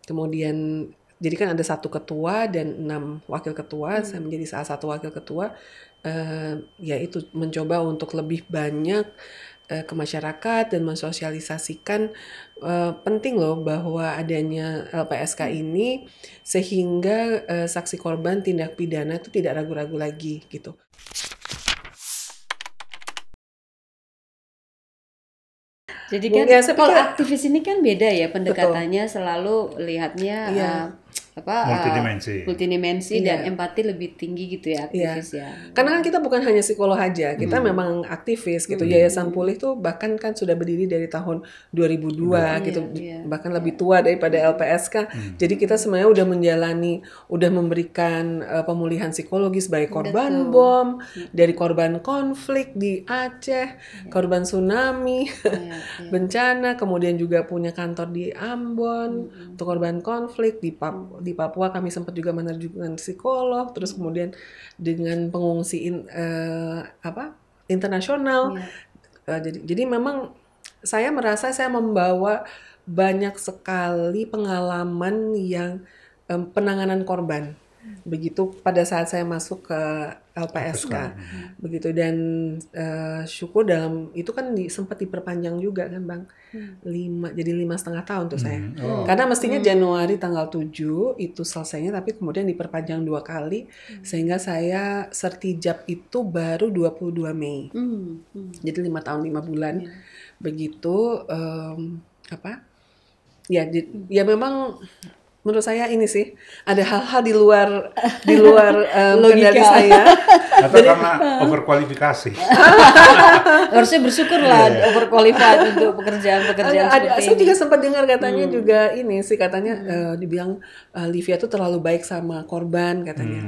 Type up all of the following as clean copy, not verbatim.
kemudian jadi kan ada 1 ketua dan 6 wakil ketua, saya menjadi salah satu wakil ketua. Ya itu mencoba untuk lebih banyak ke masyarakat dan mensosialisasikan penting loh bahwa adanya LPSK ini sehingga saksi korban tindak pidana itu tidak ragu-ragu lagi gitu. Jadi kan Ya, saya kalau pikir aktivis ini kan beda ya betul. pendekatannya, selalu lihatnya Iya. Multidimensi. dan Iya. empati lebih tinggi gitu ya Iya, aktivis ya. karena kan kita bukan hanya psikolog aja, kita memang aktivis gitu. Yayasan Pulih tuh bahkan kan sudah berdiri dari tahun 2002 gitu, Iya, bahkan lebih tua daripada LPSK. Jadi kita sebenarnya udah udah memberikan pemulihan psikologis baik korban bom, dari korban konflik di Aceh, korban tsunami, bencana, kemudian juga punya kantor di Ambon untuk korban konflik di Papua kami sempat juga menerjunkan psikolog, terus kemudian dengan pengungsi internasional. Jadi memang saya merasa saya membawa banyak sekali pengalaman yang penanganan korban. Begitu pada saat saya masuk ke LPSK, begitu, dan syukur dalam itu kan sempat diperpanjang juga kan Bang, jadi 5,5 tahun tuh saya. Karena mestinya Januari tanggal 7 itu selesainya, tapi kemudian diperpanjang 2 kali sehingga saya sertijab itu baru 22 Mei. Jadi 5 tahun 5 bulan. Begitu ya memang menurut saya ini sih ada hal-hal di luar kendali saya. Atau karena overkualifikasi. Harusnya bersyukur lah overqualified untuk pekerjaan-pekerjaan seperti Saya ini. juga sempat dengar katanya juga ini sih, katanya dibilang Livia tuh terlalu baik sama korban katanya.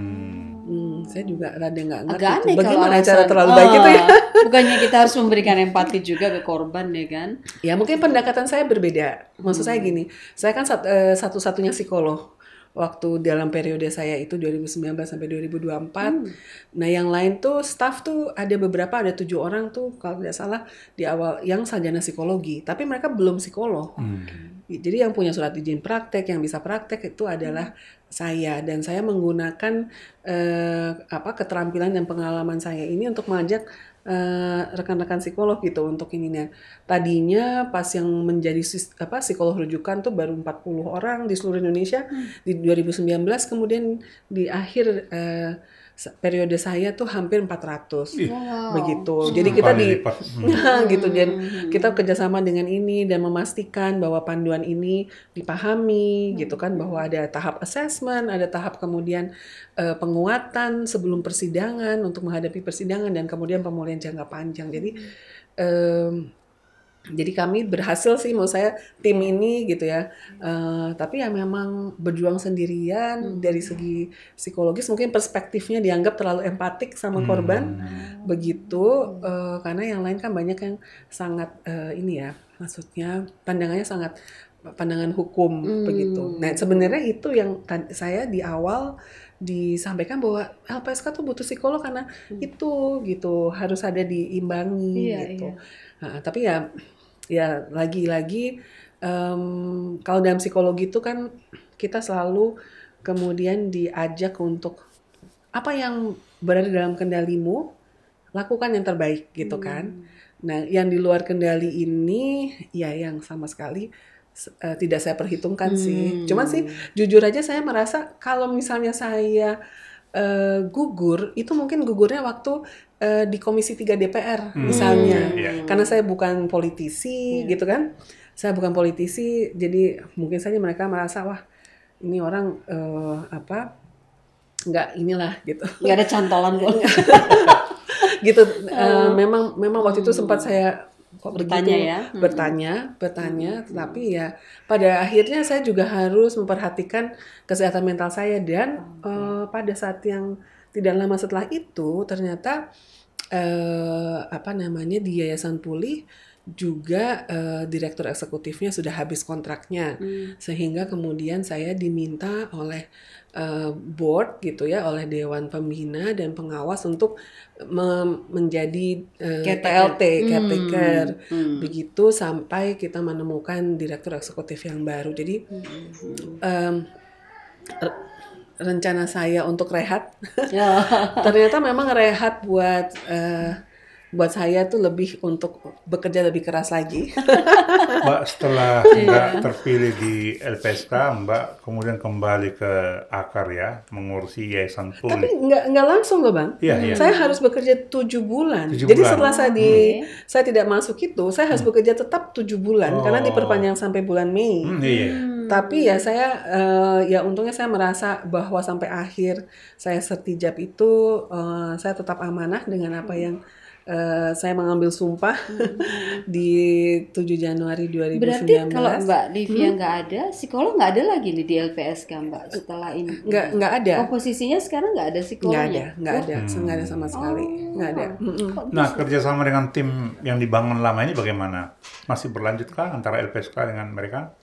Saya juga rada nggak ngerti Agak aneh bagaimana kalau cara alasan, terlalu baik itu ya. Bukannya kita harus memberikan empati juga ke korban ya kan? Ya mungkin pendekatan saya berbeda. Maksud saya gini, saya kan satu-satunya psikolog waktu dalam periode saya itu 2019 sampai 2024. Nah yang lain tuh staff tuh ada 7 orang tuh kalau tidak salah di awal yang sarjana psikologi, tapi mereka belum psikolog. Jadi yang punya surat izin praktek, yang bisa praktek itu adalah saya, dan saya menggunakan keterampilan dan pengalaman saya ini untuk mengajak rekan-rekan psikolog gitu untuk ininya. Tadinya pas yang menjadi psikolog rujukan tuh baru 40 orang di seluruh Indonesia di 2019, kemudian di akhir periode saya tuh hampir 400 begitu. Jadi kita gitu, dan kita kerjasama dengan ini dan memastikan bahwa panduan ini dipahami gitu kan, bahwa ada tahap assessment, ada tahap kemudian penguatan sebelum persidangan untuk menghadapi persidangan, dan kemudian pemulihan jangka panjang. Jadi kami berhasil sih, menurut saya tim ini gitu ya. Tapi ya memang berjuang sendirian dari segi psikologis, mungkin perspektifnya dianggap terlalu empatik sama korban, begitu. Karena yang lain kan banyak yang sangat ini ya, maksudnya pandangan hukum begitu. Nah sebenarnya itu yang saya di awal disampaikan bahwa LPSK tuh butuh psikolog karena itu gitu, harus ada diimbangi gitu. Nah, tapi ya lagi-lagi kalau dalam psikologi itu kan kita selalu kemudian diajak untuk apa yang berada dalam kendalimu, lakukan yang terbaik gitu kan. Nah yang di luar kendali ini ya yang sama sekali tidak saya perhitungkan sih. Cuman sih jujur aja saya merasa kalau misalnya saya gugur, itu mungkin gugurnya waktu di Komisi 3 DPR misalnya. Karena saya bukan politisi gitu kan. Saya bukan politisi, jadi mungkin saja mereka merasa wah ini orang nggak inilah gitu. Nggak ada cantolan kok. Gitu. Memang waktu itu sempat saya bertanya, tapi ya pada akhirnya saya juga harus memperhatikan kesehatan mental saya, dan pada saat yang tidak lama setelah itu ternyata di Yayasan Pulih juga direktur eksekutifnya sudah habis kontraknya, sehingga kemudian saya diminta oleh board gitu ya, oleh dewan pembina dan pengawas untuk menjadi PLT caretaker begitu sampai kita menemukan direktur eksekutif yang baru. Jadi rencana saya untuk rehat ternyata memang rehat buat saya tuh lebih untuk bekerja lebih keras lagi. Mbak setelah Mbak terpilih di LPSK, Mbak kemudian kembali ke akar ya, mengurusi Yayasan Pulih. Tapi nggak langsung loh Bang. Iya. Saya harus bekerja 7 bulan. 7 Jadi bulan. setelah saya tidak masuk itu, saya harus bekerja tetap 7 bulan karena diperpanjang sampai bulan Mei. Tapi ya saya ya untungnya saya merasa bahwa sampai akhir saya sertijab itu saya tetap amanah dengan apa yang saya mengambil sumpah di 7 Januari 2019. Berarti kalau Mbak Livia nggak ada, psikolog nggak ada lagi nih di LPSK Mbak setelah ini? Nggak ada. Komposisinya sekarang nggak ada psikolognya? Nggak ada sama sekali. Nggak ada. Nah, kerjasama dengan tim yang dibangun lama ini bagaimana? Masih berlanjutkah antara LPSK dengan mereka?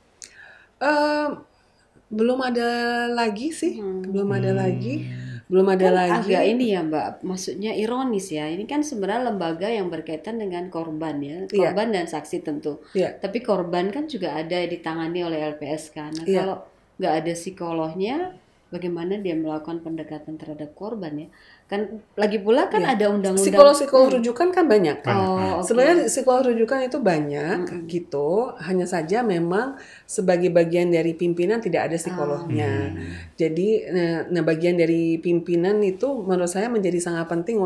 Belum ada lagi sih. Belum ada lagi. Agak ini ya Mbak, maksudnya ironis ya. Ini kan sebenarnya lembaga yang berkaitan dengan korban ya, korban dan saksi tentu. Tapi korban kan juga ada ditangani oleh LPSK. Nah kalau nggak ada psikolognya, bagaimana dia melakukan pendekatan terhadap korban ya? Kan lagi pula kan ada undang-undang. Psikolog rujukan kan banyak. Okay. Sebenarnya psikolog rujukan itu banyak gitu. Hanya saja memang sebagai bagian dari pimpinan tidak ada psikolognya. Jadi bagian dari pimpinan itu menurut saya menjadi sangat penting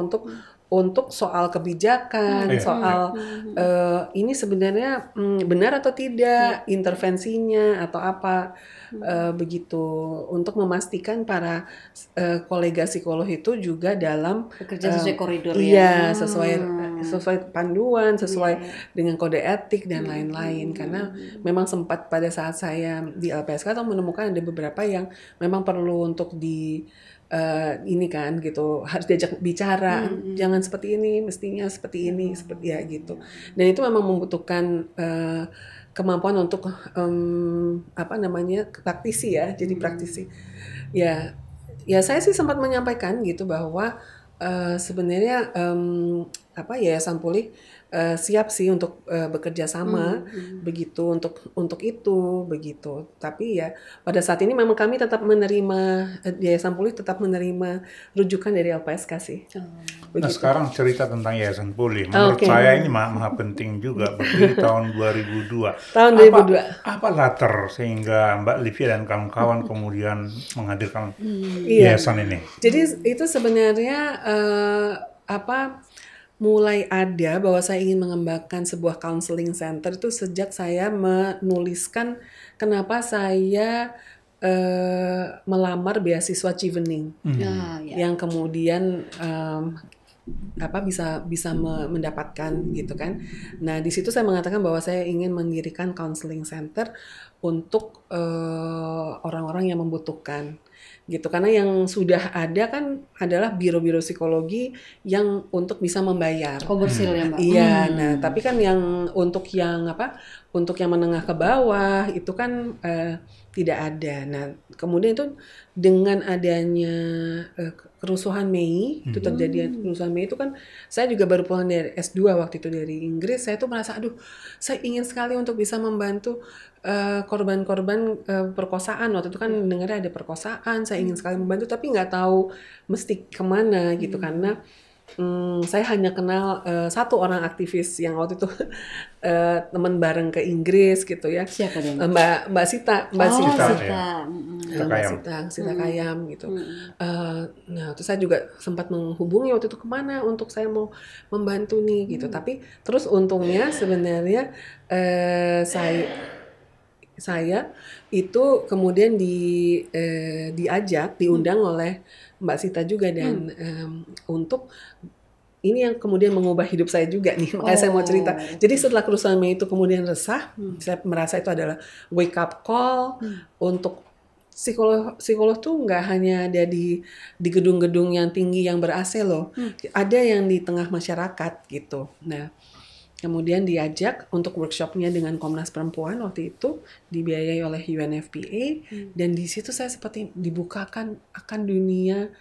untuk soal kebijakan, soal ini sebenarnya benar atau tidak intervensinya atau apa begitu, untuk memastikan para kolega psikolog itu juga dalam bekerja sesuai koridor sesuai panduan, sesuai dengan kode etik dan lain-lain. Karena memang sempat pada saat saya di LPSK menemukan ada beberapa yang memang perlu untuk ini kan gitu, harus diajak bicara, jangan seperti ini, mestinya seperti ini, seperti ya gitu. Dan itu memang membutuhkan kemampuan untuk praktisi ya, jadi praktisi. Ya saya sih sempat menyampaikan gitu bahwa sebenarnya Yayasan Pulih siap sih untuk bekerja sama begitu untuk itu begitu. Tapi ya pada saat ini memang kami tetap menerima Yayasan Pulih tetap menerima rujukan dari LPSK sih. Nah sekarang cerita tentang Yayasan Pulih. Menurut saya ini maha penting juga, berdiri tahun 2002. Tahun 2002. Apa latar sehingga Mbak Livia dan kawan-kawan kemudian menghadirkan yayasan ini? Jadi itu sebenarnya mulai ada bahwa saya ingin mengembangkan sebuah counseling center itu sejak saya menuliskan kenapa saya melamar beasiswa Chevening yang kemudian bisa mendapatkan gitu kan. Nah di situ saya mengatakan bahwa saya ingin mendirikan counseling center untuk orang-orang yang membutuhkan gitu, karena yang sudah ada kan adalah biro-biro psikologi yang untuk bisa membayar komersil ya Mbak. Iya, nah tapi kan yang untuk yang menengah ke bawah itu kan tidak ada. Nah kemudian itu dengan adanya kerusuhan Mei, itu terjadi kerusuhan Mei itu kan saya juga baru pulang dari S2 waktu itu dari Inggris. Saya tuh merasa saya ingin sekali untuk bisa membantu korban-korban perkosaan. Waktu itu kan dengarnya ada perkosaan, saya ingin sekali membantu tapi nggak tahu mesti kemana gitu karena saya hanya kenal satu orang aktivis yang waktu itu teman bareng ke Inggris gitu ya. Siapa dia? Mbak Sita. Sita Kayam gitu. Nah, terus saya juga sempat menghubungi waktu itu kemana untuk saya mau membantu nih gitu. Tapi terus untungnya sebenarnya saya itu kemudian diundang oleh Mbak Sita juga dan untuk ini yang kemudian mengubah hidup saya juga nih, makanya saya mau cerita. Jadi setelah kerusuhan Mei itu kemudian resah, saya merasa itu adalah wake up call untuk psikolog tuh nggak hanya ada di gedung-gedung yang tinggi yang ber-AC loh, ada yang di tengah masyarakat gitu. Nah Kemudian diajak untuk workshopnya dengan Komnas Perempuan waktu itu, dibiayai oleh UNFPA, dan di situ saya seperti dibukakan akan dunia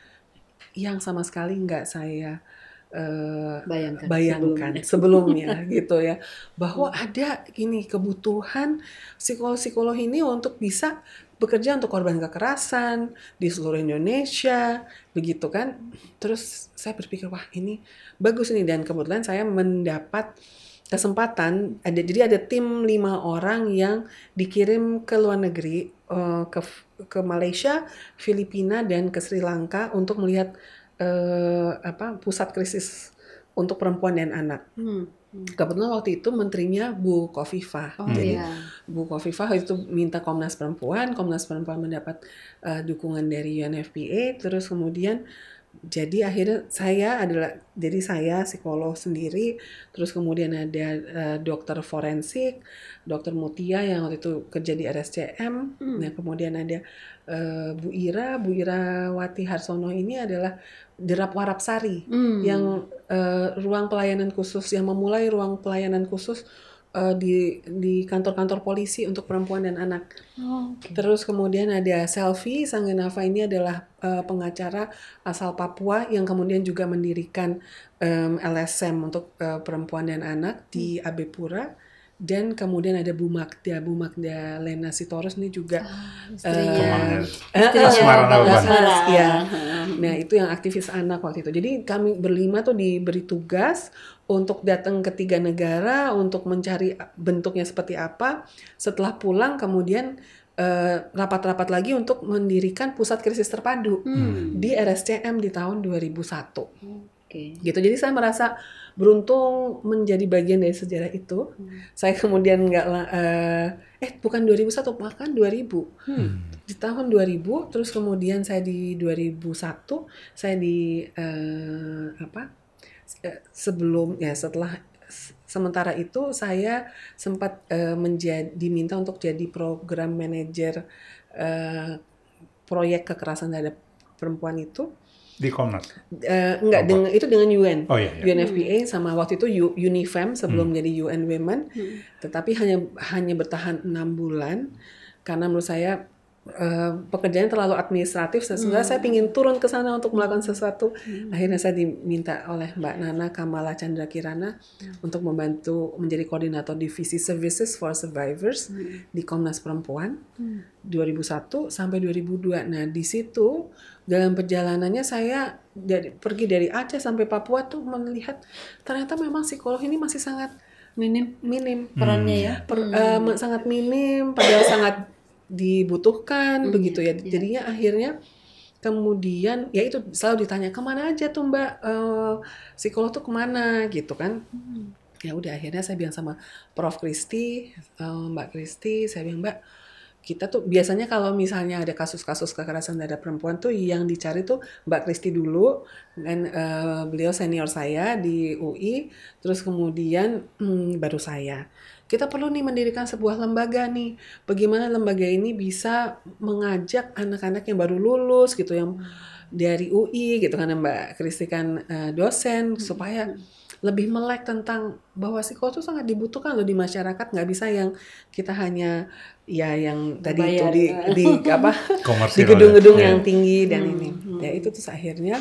yang sama sekali nggak saya bayangkan sebelumnya gitu ya, bahwa ada gini kebutuhan psikolog-psikolog ini untuk bisa bekerja untuk korban kekerasan di seluruh Indonesia, begitu kan. Terus saya berpikir, wah ini bagus nih, dan kebetulan saya mendapat kesempatan, jadi ada tim 5 orang yang dikirim ke luar negeri, ke Malaysia, Filipina, dan ke Sri Lanka untuk melihat pusat krisis untuk perempuan dan anak. Kebetulan waktu itu menterinya Bu Khofifah. Jadi Bu Khofifah itu minta Komnas Perempuan mendapat dukungan dari UNFPA, terus kemudian jadi akhirnya saya psikolog sendiri, terus kemudian ada dokter forensik, dokter Mutia yang waktu itu kerja di RSCM, nah kemudian ada Bu Ira Wati Harsono, ini adalah Derap Warapsari yang ruang pelayanan khusus, yang memulai ruang pelayanan khusus di kantor-kantor polisi untuk perempuan dan anak. Terus kemudian ada Selvi Sanggenava, ini adalah pengacara asal Papua yang kemudian juga mendirikan LSM untuk perempuan dan anak di AB Pura. Dan kemudian ada Bu Magda Lena Sitorus, ini juga istrinya ya. Nah itu yang aktivis anak waktu itu. Jadi kami berlima tuh diberi tugas untuk datang ke 3 negara untuk mencari bentuknya seperti apa. Setelah pulang kemudian rapat-rapat lagi untuk mendirikan pusat krisis terpadu di RSCM di tahun 2001. Gitu. Jadi saya merasa beruntung menjadi bagian dari sejarah itu. Saya kemudian bukan 2001, bahkan 2000. Di tahun 2000, terus kemudian saya di 2001, saya di setelah sementara itu saya sempat diminta untuk jadi program manajer proyek kekerasan terhadap perempuan itu. Di Komnas? Itu dengan UN. Iya. UNFPA sama waktu itu UNIFEM sebelum jadi UN Women. Tetapi hanya bertahan 6 bulan karena menurut saya pekerjaannya terlalu administratif. Sebenarnya saya ingin turun ke sana untuk melakukan sesuatu. Akhirnya saya diminta oleh Mbak Nana Kamala Chandra Kirana untuk membantu menjadi koordinator divisi Services for Survivors di Komnas Perempuan 2001 sampai 2002. Nah di situ dalam perjalanannya saya pergi dari Aceh sampai Papua tuh melihat ternyata memang psikolog ini masih sangat minim perannya ya, sangat minim, padahal sangat dibutuhkan begitu ya. Jadinya akhirnya kemudian ya itu selalu ditanya kemana aja tuh Mbak, psikolog tuh kemana gitu kan. Ya udah akhirnya saya bilang sama Prof Kristi, Mbak Kristi, saya bilang Mbak, kita tuh biasanya kalau misalnya ada kasus-kasus kekerasan terhadap perempuan tuh yang dicari tuh Mbak Kristi dulu, dan beliau senior saya di UI, terus kemudian baru saya. Kita perlu nih mendirikan sebuah lembaga nih. Bagaimana lembaga ini bisa mengajak anak-anak yang baru lulus gitu, yang dari UI gitu kan, Mbak Kristi kan dosen, supaya lebih melek tentang bahwa psikolog itu sangat dibutuhkan loh di masyarakat. Nggak bisa yang kita hanya ya yang tadi itu di di gedung-gedung yang tinggi dan ini. Ya itu terus akhirnya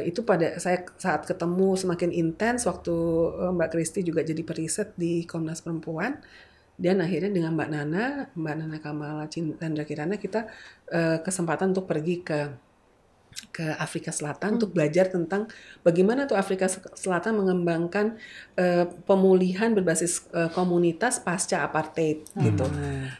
itu pada saya saat ketemu semakin intens waktu Mbak Kristi juga jadi periset di Komnas Perempuan, dan akhirnya dengan Mbak Nana Kamala Chandra Kirana kita kesempatan untuk pergi ke Afrika Selatan untuk belajar tentang bagaimana tuh Afrika Selatan mengembangkan pemulihan berbasis komunitas pasca apartheid gitu.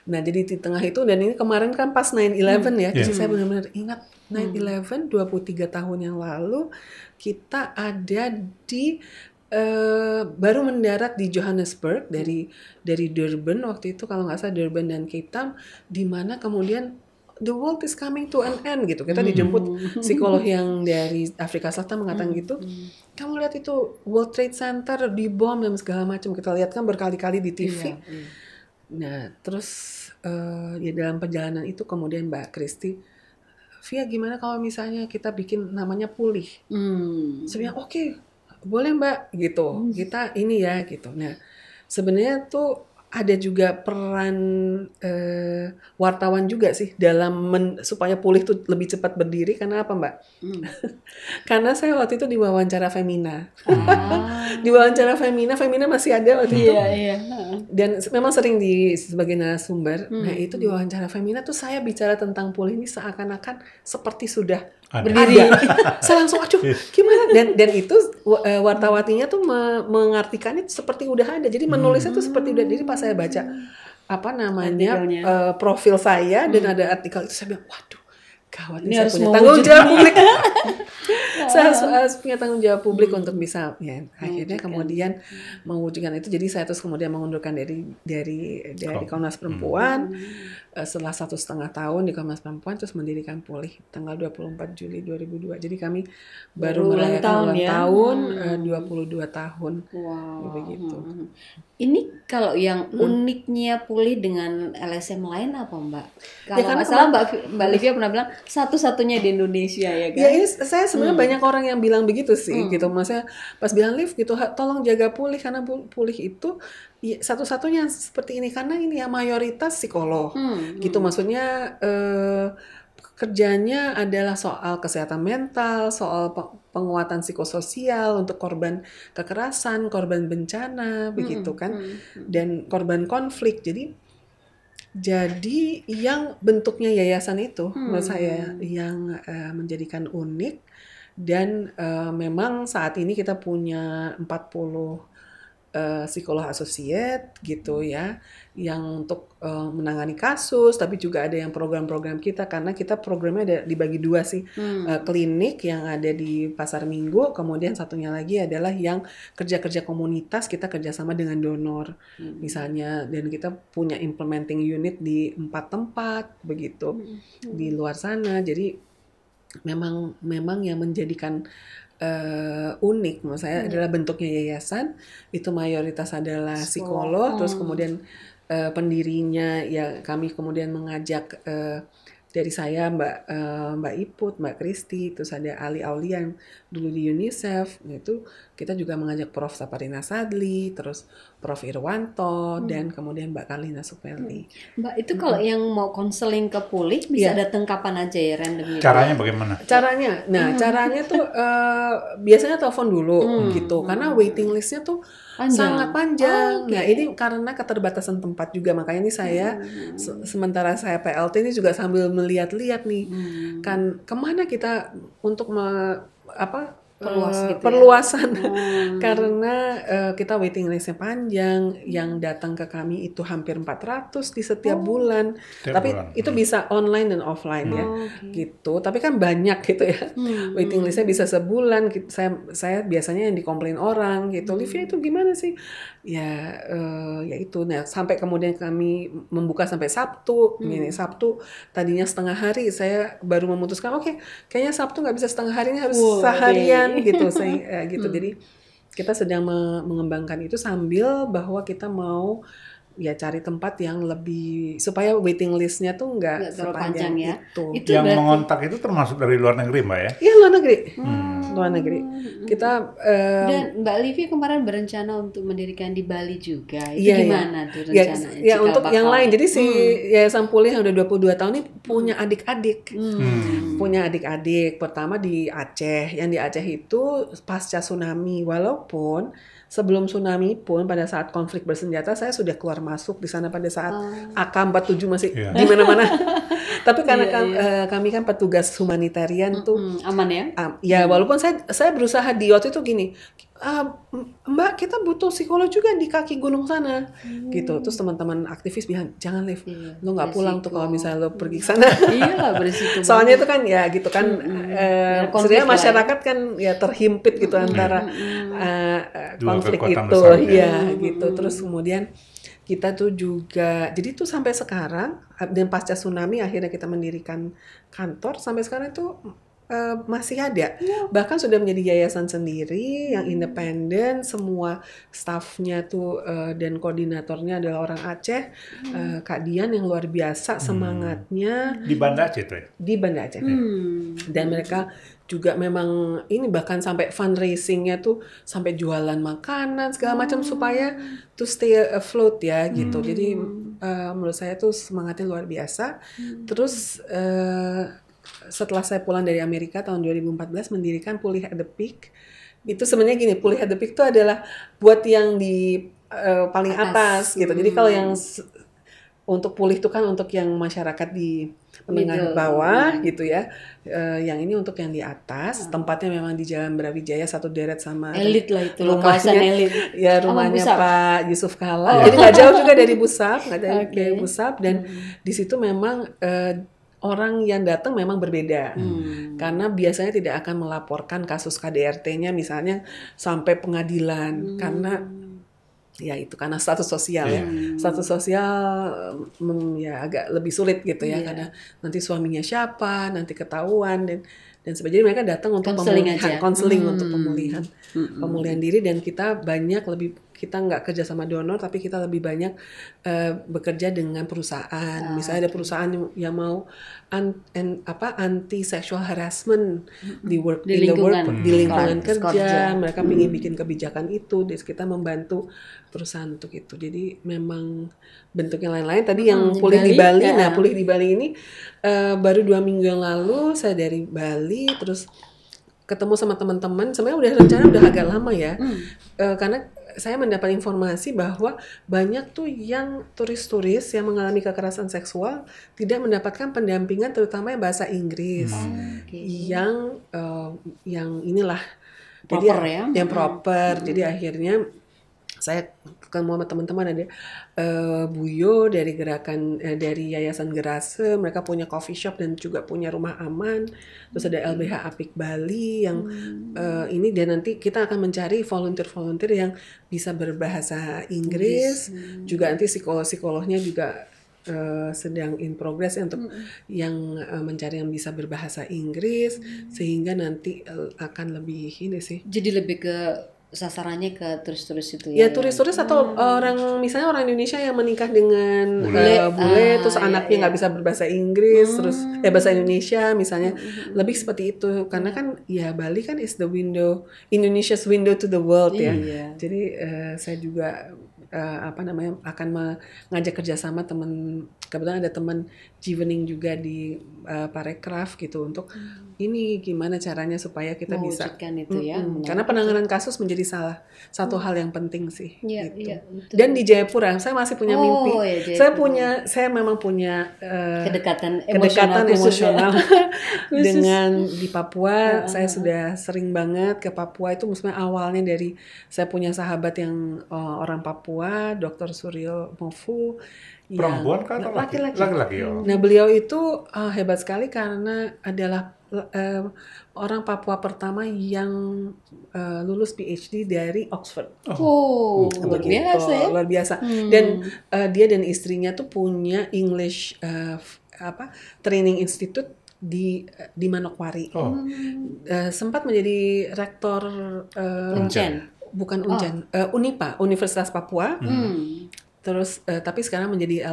Nah jadi di tengah itu, dan ini kemarin kan pas 9/11 ya, jadi saya benar-benar ingat 9/11 23 tahun yang lalu kita ada di baru mendarat di Johannesburg dari Durban waktu itu, kalau nggak salah Durban dan Cape Town, di mana kemudian the world is coming to an end gitu. Kita dijemput psikolog yang dari Afrika Selatan mengatakan gitu. Kamu lihat itu World Trade Center dibom dan segala macam. Kita lihat kan berkali-kali di TV. Nah, terus ya dalam perjalanan itu kemudian Mbak Kristi, Via gimana kalau misalnya kita bikin namanya Pulih? Saya bilang oke. boleh Mbak gitu, kita ini ya gitu. Nah sebenarnya tuh ada juga peran wartawan juga sih dalam supaya pulih tuh lebih cepat berdiri. Karena apa Mbak? Karena saya waktu itu diwawancara Femina. Diwawancara Femina masih ada waktu itu. Iya. Dan memang sering sebagai narasumber. Nah itu diwawancara Femina tuh saya bicara tentang pulih ini seakan-akan seperti sudah berdiri. Saya langsung aduh gimana? Dan itu wartawatinya tuh mengartikannya seperti udah ada. Jadi menulisnya tuh seperti udah. Jadi pas saya baca profil saya dan ada artikel itu, saya bilang waduh gawat ini, saya punya tanggung jawab publik. Saya harus punya tanggung jawab publik untuk bisa ya. Akhirnya kemudian mewujudkan itu. Jadi saya terus kemudian mengundurkan dari Komnas Perempuan. Setelah 1,5 tahun di Komnas Perempuan, terus mendirikan Pulih tanggal 24 Juli 2002. Jadi kami baru merayakan ulang tahun 22 tahun. Wow. Begitu. Ini kalau yang uniknya Pulih dengan LSM lain apa Mbak? Kalau nggak salah Mbak Livia pernah bilang satu-satunya di Indonesia ya kan? Ya ini saya sebenarnya banyak orang yang bilang begitu sih gitu. Maksudnya pas bilang Liv gitu, tolong jaga Pulih karena Pulih itu ya, satu-satunya seperti ini karena ini yang mayoritas psikolog gitu. Maksudnya kerjanya adalah soal kesehatan mental, soal penguatan psikososial untuk korban kekerasan, korban bencana, begitu kan, dan korban konflik. Jadi yang bentuknya yayasan itu menurut saya yang menjadikan unik. Dan memang saat ini kita punya 40 psikolog associate gitu ya, yang untuk menangani kasus, tapi juga ada yang program-program kita, karena kita programnya ada dibagi dua sih, klinik yang ada di Pasar Minggu, kemudian satunya lagi adalah yang kerja-kerja komunitas, kita kerjasama dengan donor misalnya, dan kita punya implementing unit di 4 tempat begitu di luar sana. Jadi memang yang menjadikan unik menurut saya adalah bentuknya yayasan itu mayoritas adalah psikolog, terus kemudian pendirinya ya kami kemudian mengajak dari saya Mbak Iput, Mbak Kristi, terus ada Ali Aulian dulu di UNICEF, itu kita juga mengajak Prof. Saparina Sadli, terus Prof. Irwanto, dan kemudian Mbak Karlina Supelli. Mbak itu kalau yang mau konseling ke Pulih bisa datang kapan aja ya random? Caranya bagaimana? Caranya tuh biasanya telepon dulu gitu, karena waiting listnya tuh sangat panjang. Nah ini karena keterbatasan tempat juga, makanya ini saya sementara saya PLT ini juga sambil melihat-lihat nih kan kemana kita untuk perluasan karena kita waiting listnya panjang, yang datang ke kami itu hampir 400 di setiap bulan. Tapi itu bisa online dan offline ya gitu. Tapi kan banyak gitu ya. Waiting listnya bisa sebulan. Saya biasanya yang dikomplain orang gitu. Livia itu gimana sih? Ya itu. Nah, sampai kemudian kami membuka sampai Sabtu. Ini Sabtu tadinya setengah hari, saya baru memutuskan oke, kayaknya Sabtu nggak bisa setengah hari, ini harus seharian gitu. Gitu. Jadi kita sedang mengembangkan itu sambil bahwa kita mau ya cari tempat yang lebih supaya waiting listnya tuh nggak sepanjang ya. Itu yang berarti mengontak itu termasuk dari luar negeri Mbak ya? Iya luar negeri. Kita dan Mbak Livia kemarin berencana untuk mendirikan di Bali juga. Itu gimana tuh rencananya? Ya untuk yang lain. Jadi si Yayasan Pulih yang udah 22 tahun ini punya adik-adik. Punya adik-adik. Pertama di Aceh. Yang di Aceh itu pasca tsunami. Walaupun sebelum tsunami pun pada saat konflik bersenjata saya sudah keluar masuk di sana pada saat AK-47 masih di mana-mana. Tapi karena kami kan petugas humanitarian tuh aman ya? Ya walaupun saya berusaha di waktu itu gini, Mbak kita butuh psikolog juga di kaki gunung sana gitu. Terus teman-teman aktivis bilang jangan Liv, lo nggak pulang tuh kalau misalnya lo pergi ke sana. Iyalah berisiko. Soalnya itu kan ya gitu kan sebenarnya masyarakat kan ya terhimpit gitu antara konflik itu ya gitu. Terus kemudian kita tuh juga jadi tuh sampai sekarang dan pasca tsunami akhirnya kita mendirikan kantor, sampai sekarang itu masih ada. Bahkan sudah menjadi yayasan sendiri yang independen, semua stafnya tuh dan koordinatornya adalah orang Aceh, Kak Dian yang luar biasa semangatnya. Di Banda Aceh tuh ya? Di Banda Aceh. Dan mereka juga memang ini bahkan sampai fundraisingnya tuh sampai jualan makanan segala macam supaya to stay afloat ya gitu. Jadi menurut saya tuh semangatnya luar biasa. Terus setelah saya pulang dari Amerika tahun 2014 mendirikan Pulih at the Peak. Itu sebenarnya gini, Pulih at the Peak itu adalah buat yang di paling atas gitu. Jadi kalau yang untuk pulih itu kan untuk yang masyarakat di menengah bawah gitu ya. Yang ini untuk yang di atas. Tempatnya memang di Jalan Brawijaya satu deret sama elit lah itu, rumahnya elit. Ya rumahnya Pak Yusuf Kala. Jadi nggak jauh juga dari Busap, nggak jauh dari Busap. Dan di situ memang orang yang datang memang berbeda. Karena biasanya tidak akan melaporkan kasus KDRT-nya misalnya sampai pengadilan karena ya itu karena status sosial ya. Status sosial ya agak lebih sulit gitu ya karena nanti suaminya siapa, nanti ketahuan dan sebagainya. Mereka datang untuk pemulihan, konseling untuk pemulihan diri, dan kita nggak kerja sama donor tapi kita lebih banyak bekerja dengan perusahaan. Misalnya ada perusahaan yang mau anti sexual harassment di lingkungan kerja. Mereka ingin bikin kebijakan itu, dan kita membantu perusahaan untuk itu. Jadi memang bentuknya lain-lain. Tadi yang Pulih di Bali, Pulih di Bali ini baru 2 minggu yang lalu saya dari Bali, terus ketemu sama teman-teman. Sebenarnya rencana udah agak lama ya, karena saya mendapat informasi bahwa banyak tuh yang turis-turis yang mengalami kekerasan seksual tidak mendapatkan pendampingan, terutama yang bahasa Inggris, yang inilah, proper jadi yang proper. Jadi akhirnya saya ketemu sama teman-teman, ada Buyo dari dari Yayasan Gerase, mereka punya coffee shop dan juga punya rumah aman. Terus ada LBH Apik Bali yang ini, dan nanti kita akan mencari volunteer yang bisa berbahasa Inggris. Juga nanti psikolognya juga sedang in progress ya, untuk yang mencari yang bisa berbahasa Inggris, sehingga nanti akan lebih ini sih. Jadi lebih ke sasarannya ke turis-turis itu ya? Ya turis-turis atau misalnya orang Indonesia yang menikah dengan bule, terus anaknya nggak bisa berbahasa Inggris, terus bahasa Indonesia misalnya, lebih seperti itu. Karena kan ya Bali kan is the Indonesia's window to the world ya. Jadi saya juga akan mengajak kerjasama teman, kebetulan ada teman Jivening juga di Parekraf gitu, untuk ini gimana caranya supaya kita bisa itu ya. Karena penanganan kasus menjadi salah satu hal yang penting sih gitu. Dan di Jayapura saya masih punya mimpi. Saya memang punya kedekatan emosional dengan di Papua. Saya sudah sering banget ke Papua. Itu maksudnya awalnya dari saya punya sahabat yang orang Papua, Dr. Suryo Mofu. Perempuan kan atau laki-laki? Nah, beliau itu hebat sekali karena adalah orang Papua pertama yang lulus PhD dari Oxford. Luar biasa ya. Luar biasa. Dan dia dan istrinya tuh punya English Training Institute di Manokwari. Sempat menjadi rektor Unipa, Universitas Papua. Terus tapi sekarang menjadi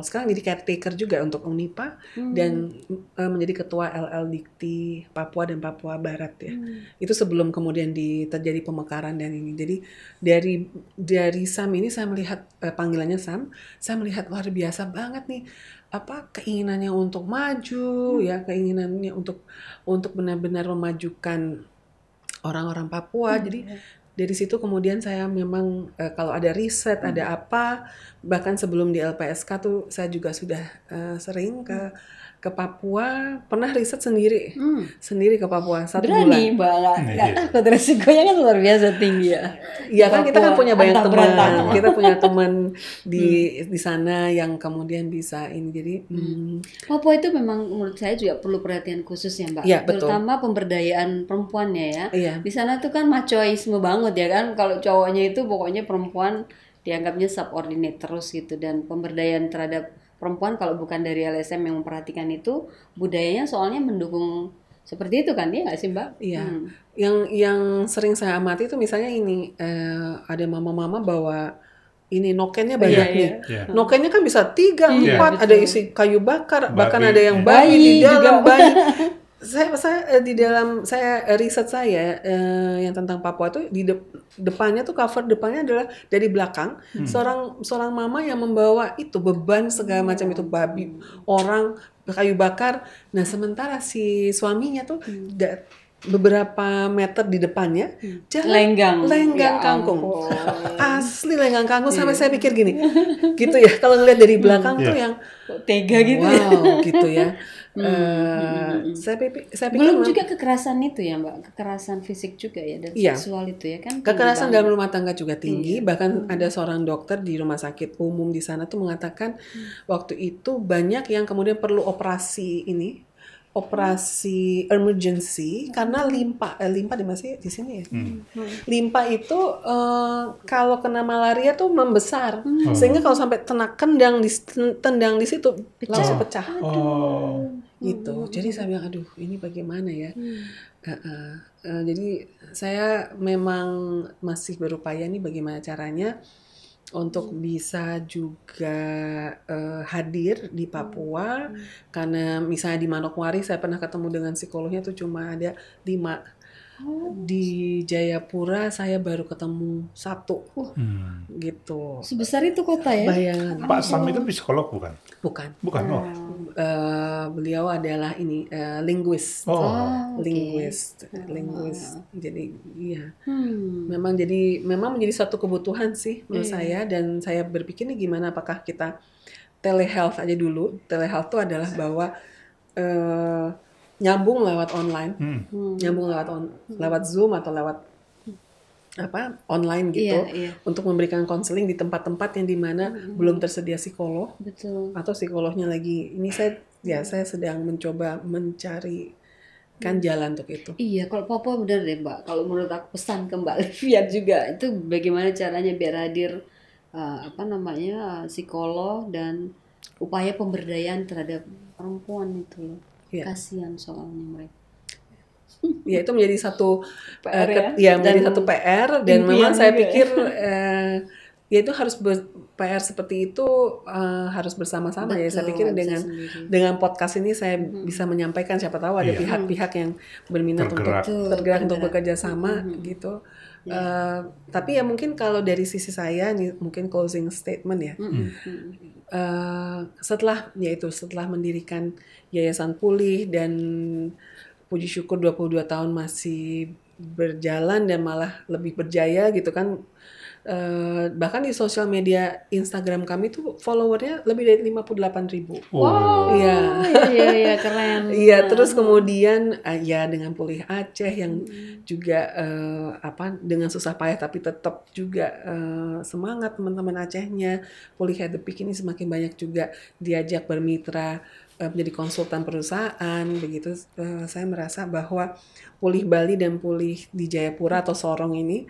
sekarang jadi caretaker juga untuk Unipa, dan menjadi ketua LL Dikti Papua dan Papua Barat ya. Itu sebelum kemudian terjadi pemekaran dan ini. Jadi dari Sam ini saya melihat panggilannya Sam, saya melihat luar biasa banget nih keinginannya untuk maju ya, keinginannya untuk benar-benar memajukan orang-orang Papua. Jadi dari situ kemudian saya memang kalau ada riset, ada apa, bahkan sebelum di LPSK tuh saya juga sudah sering ke Papua, pernah riset sendiri ke Papua 1 bulan. Berani banget, nggak takut, resikonya kan luar biasa tinggi ya. Iya kan, kita kan punya banyak teman, kita punya teman di sana yang kemudian bisa ini. Jadi Papua itu memang menurut saya juga perlu perhatian khusus ya Mbak, terutama pemberdayaan perempuannya ya. Di sana tuh kan machoisme banget ya kan, kalau cowoknya itu pokoknya perempuan dianggapnya subordinate terus gitu, dan pemberdayaan terhadap perempuan kalau bukan dari LSM yang memperhatikan itu, budayanya soalnya mendukung Seperti itu kan ya nggak sih Mbak? Iya. Yang sering saya amati itu misalnya ini ada mama-mama bawa ini nokennya banyak nih. Nokennya kan bisa 3, 4, ada isi kayu bakar, bahkan ada yang bayi di dalam bayi. Saya di dalam riset saya yang tentang Papua itu di depannya tuh cover depannya adalah dari belakang seorang mama yang membawa itu beban segala macam itu babi, orang, kayu bakar. Nah, sementara si suaminya tuh beberapa meter di depannya jalan lenggang kangkung. Asli lenggang kangkung sampai saya pikir gini. Gitu ya, kalau ngeliat dari belakang tuh yang tega gitu. Wow, gitu ya. Saya pikir belum juga kekerasan itu ya Mbak, kekerasan fisik juga ya dan seksual itu ya kan. Kekerasan dalam rumah tangga juga tinggi, bahkan ada seorang dokter di rumah sakit umum di sana tuh mengatakan waktu itu banyak yang kemudian perlu operasi emergency karena limpa masih di sini ya. Limpa itu kalau kena malaria tuh membesar, sehingga kalau sampai tendang di situ langsung pecah. Gitu. Jadi saya bilang aduh ini bagaimana ya. Jadi saya memang masih berupaya nih bagaimana caranya untuk bisa juga hadir di Papua, karena misalnya di Manokwari saya pernah ketemu dengan psikolognya tuh cuma ada 5. Di Jayapura saya baru ketemu 1 gitu. Sebesar itu kota ya? Bayangan. Pak Sam itu psikolog bukan? Bukan. Beliau adalah ini linguist. Linguist. Jadi iya. Memang menjadi satu kebutuhan sih menurut saya, dan saya berpikir nih gimana apakah kita telehealth aja dulu. Telehealth itu adalah bahwa nyambung lewat online, nyambung lewat Zoom atau lewat online gitu, untuk memberikan konseling di tempat-tempat yang dimana belum tersedia psikolog. Betul. Atau psikolognya lagi ini saya sedang mencoba mencari jalan untuk itu. Iya, kalau Papua benar deh Mbak. Kalau menurut aku pesan ke Mbak Livia juga itu bagaimana caranya biar hadir psikolog dan upaya pemberdayaan terhadap perempuan itu loh. Kasihan soalnya mereka. Ya itu menjadi satu PR menjadi satu PR, dan memang saya pikir ya itu harus PR seperti itu harus bersama-sama. Ya saya pikir dengan podcast ini saya bisa menyampaikan, siapa tahu ada pihak-pihak yang berminat tergerak untuk bekerja sama gitu. Tapi ya mungkin kalau dari sisi saya nih, mungkin closing statement ya. Setelah mendirikan Yayasan Pulih dan puji syukur 22 tahun masih berjalan dan malah lebih berjaya gitu kan. Bahkan di sosial media Instagram kami tuh followernya lebih dari 58.000. Wow. Iya keren. Iya, terus kemudian dengan Pulih Aceh yang juga dengan susah payah tapi tetap juga semangat teman-teman Acehnya. Pulih at the Peak ini semakin banyak juga diajak bermitra menjadi konsultan perusahaan begitu. Saya merasa bahwa Pulih Bali dan Pulih di Jayapura atau Sorong ini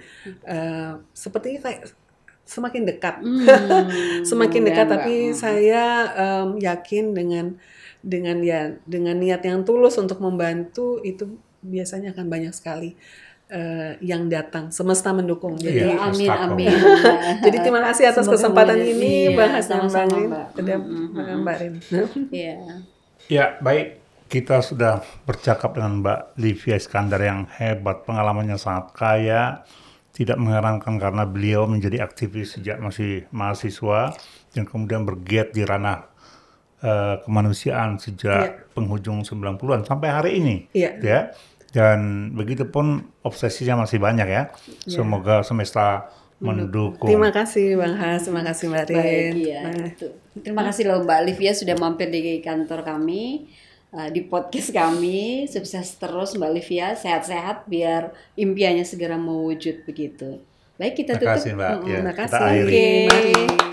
sepertinya kayak semakin dekat. Semakin dekat, tapi saya yakin dengan niat yang tulus untuk membantu itu biasanya akan banyak sekali yang datang, semesta mendukung. Jadi amin. Jadi terima kasih atas kesempatan ini, bahas Mbak Rin. Ya, baik. Kita sudah bercakap dengan Mbak Livia Iskandar yang hebat, pengalamannya sangat kaya. Tidak mengherankan karena beliau menjadi aktivis sejak masih mahasiswa dan kemudian bergiat di ranah kemanusiaan sejak penghujung 90-an sampai hari ini. Ya. Dan begitu pun obsesinya masih banyak ya. Semoga semesta mendukung. Terima kasih Bang Has, terima kasih Mbak Rin. Terima kasih loh Mbak Livia sudah mampir di kantor kami, di podcast kami. Sukses terus Mbak Livia, sehat-sehat biar impiannya segera mewujud begitu. Baik, kita tutup. Terima kasih Mbak. Terima kasih. Kita akhiri. Mari.